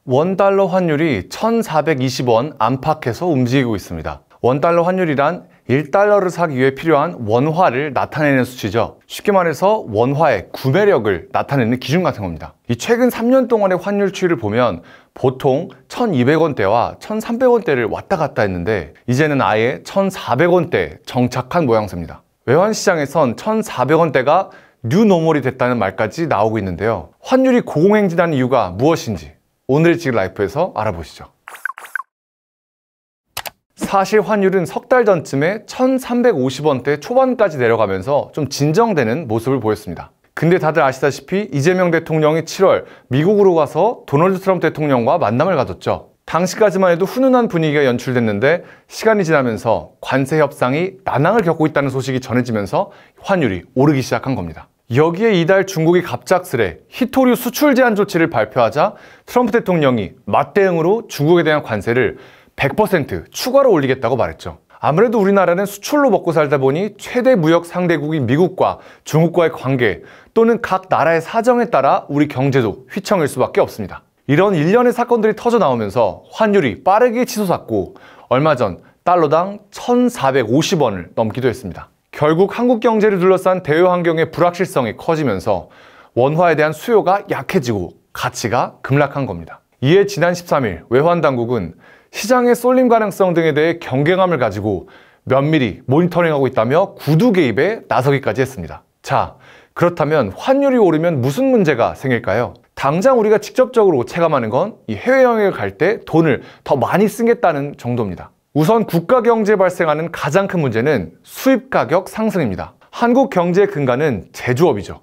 원달러 환율이 1,420원 안팎에서 움직이고 있습니다. 원달러 환율이란 1달러를 사기 위해 필요한 원화를 나타내는 수치죠. 쉽게 말해서 원화의 구매력을 나타내는 기준 같은 겁니다. 이 최근 3년 동안의 환율 추이를 보면 보통 1,200원대와 1,300원대를 왔다 갔다 했는데 이제는 아예 1,400원대에 정착한 모양새입니다. 외환시장에선 1,400원대가 뉴노멀이 됐다는 말까지 나오고 있는데요. 환율이 고공행진한 이유가 무엇인지 오늘 지금 라이프에서 알아보시죠. 사실 환율은 석 달 전쯤에 1,350원대 초반까지 내려가면서 좀 진정되는 모습을 보였습니다. 근데 다들 아시다시피 이재명 대통령이 7월 미국으로 가서 도널드 트럼프 대통령과 만남을 가졌죠. 당시까지만 해도 훈훈한 분위기가 연출됐는데 시간이 지나면서 관세 협상이 난항을 겪고 있다는 소식이 전해지면서 환율이 오르기 시작한 겁니다. 여기에 이달 중국이 갑작스레 희토류 수출 제한 조치를 발표하자 트럼프 대통령이 맞대응으로 중국에 대한 관세를 100% 추가로 올리겠다고 말했죠. 아무래도 우리나라는 수출로 먹고 살다 보니 최대 무역 상대국인 미국과 중국과의 관계 또는 각 나라의 사정에 따라 우리 경제도 휘청일 수밖에 없습니다. 이런 일련의 사건들이 터져 나오면서 환율이 빠르게 치솟았고 얼마 전 달러당 1,450원을 넘기도 했습니다. 결국 한국 경제를 둘러싼 대외 환경의 불확실성이 커지면서 원화에 대한 수요가 약해지고 가치가 급락한 겁니다. 이에 지난 13일 외환당국은 시장의 쏠림 가능성 등에 대해 경계감을 가지고 면밀히 모니터링하고 있다며 구두 개입에 나서기까지 했습니다. 자, 그렇다면 환율이 오르면 무슨 문제가 생길까요? 당장 우리가 직접적으로 체감하는 건 이 해외여행을 갈 때 돈을 더 많이 쓰겠다는 정도입니다. 우선 국가 경제에 발생하는 가장 큰 문제는 수입 가격 상승입니다. 한국 경제의 근간은 제조업이죠.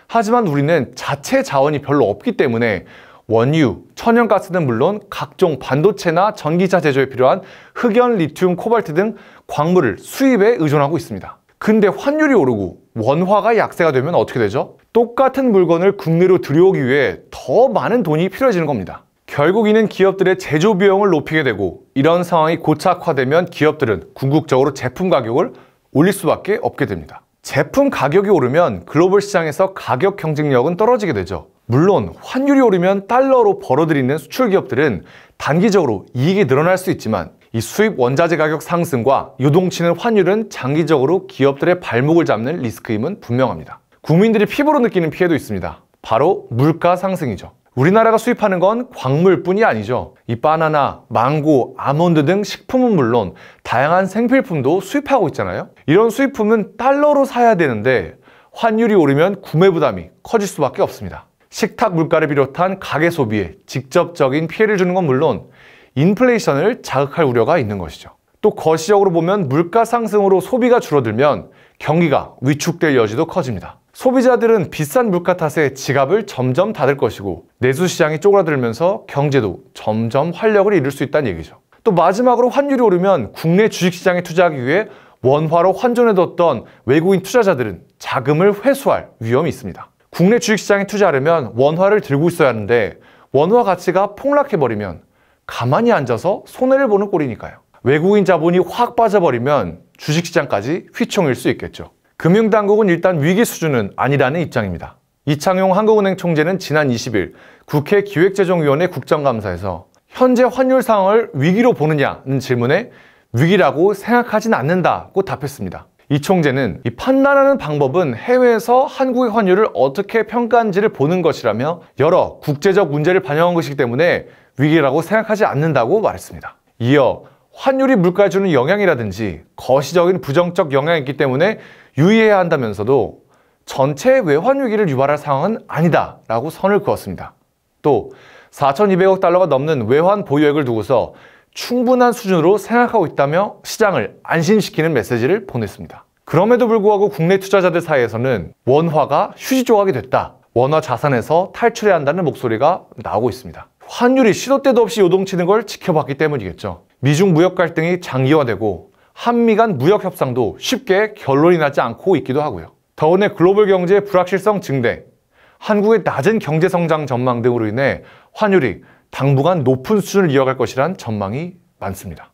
하지만 우리는 자체 자원이 별로 없기 때문에 원유, 천연가스는 물론 각종 반도체나 전기차 제조에 필요한 흑연, 리튬, 코발트 등 광물을 수입에 의존하고 있습니다. 근데 환율이 오르고 원화가 약세가 되면 어떻게 되죠? 똑같은 물건을 국내로 들여오기 위해 더 많은 돈이 필요해지는 겁니다. 결국 이는 기업들의 제조 비용을 높이게 되고 이런 상황이 고착화되면 기업들은 궁극적으로 제품 가격을 올릴 수밖에 없게 됩니다. 제품 가격이 오르면 글로벌 시장에서 가격 경쟁력은 떨어지게 되죠. 물론 환율이 오르면 달러로 벌어들이는 수출 기업들은 단기적으로 이익이 늘어날 수 있지만 이 수입 원자재 가격 상승과 요동치는 환율은 장기적으로 기업들의 발목을 잡는 리스크임은 분명합니다. 국민들이 피부로 느끼는 피해도 있습니다. 바로 물가 상승이죠. 우리나라가 수입하는 건 광물뿐이 아니죠. 이 바나나, 망고, 아몬드 등 식품은 물론 다양한 생필품도 수입하고 있잖아요. 이런 수입품은 달러로 사야 되는데 환율이 오르면 구매 부담이 커질 수밖에 없습니다. 식탁 물가를 비롯한 가계 소비에 직접적인 피해를 주는 건 물론 인플레이션을 자극할 우려가 있는 것이죠. 또 거시적으로 보면 물가 상승으로 소비가 줄어들면 경기가 위축될 여지도 커집니다. 소비자들은 비싼 물가 탓에 지갑을 점점 닫을 것이고 내수시장이 쪼그라들면서 경제도 점점 활력을 잃을 수 있다는 얘기죠. 또 마지막으로 환율이 오르면 국내 주식시장에 투자하기 위해 원화로 환전해뒀던 외국인 투자자들은 자금을 회수할 위험이 있습니다. 국내 주식시장에 투자하려면 원화를 들고 있어야 하는데 원화 가치가 폭락해버리면 가만히 앉아서 손해를 보는 꼴이니까요. 외국인 자본이 확 빠져버리면 주식시장까지 휘청일 수 있겠죠. 금융당국은 일단 위기 수준은 아니라는 입장입니다. 이창용 한국은행 총재는 지난 20일 국회 기획재정위원회 국정감사에서 현재 환율 상황을 위기로 보느냐는 질문에 위기라고 생각하진 않는다고 답했습니다. 이 총재는 이 판단하는 방법은 해외에서 한국의 환율을 어떻게 평가하는지를 보는 것이라며 여러 국제적 문제를 반영한 것이기 때문에 위기라고 생각하지 않는다고 말했습니다. 이어 환율이 물가에 주는 영향이라든지 거시적인 부정적 영향이 있기 때문에 유의해야 한다면서도 전체 외환위기를 유발할 상황은 아니다라고 선을 그었습니다. 또 4,200억 달러가 넘는 외환 보유액을 두고서 충분한 수준으로 생각하고 있다며 시장을 안심시키는 메시지를 보냈습니다. 그럼에도 불구하고 국내 투자자들 사이에서는 원화가 휴지 조각이 됐다, 원화 자산에서 탈출해야 한다는 목소리가 나오고 있습니다. 환율이 시도 때도 없이 요동치는 걸 지켜봤기 때문이겠죠. 미중 무역 갈등이 장기화되고 한미 간 무역 협상도 쉽게 결론이 나지 않고 있기도 하고요. 더군다나 글로벌 경제의 불확실성 증대, 한국의 낮은 경제 성장 전망 등으로 인해 환율이 당분간 높은 수준을 이어갈 것이란 전망이 많습니다.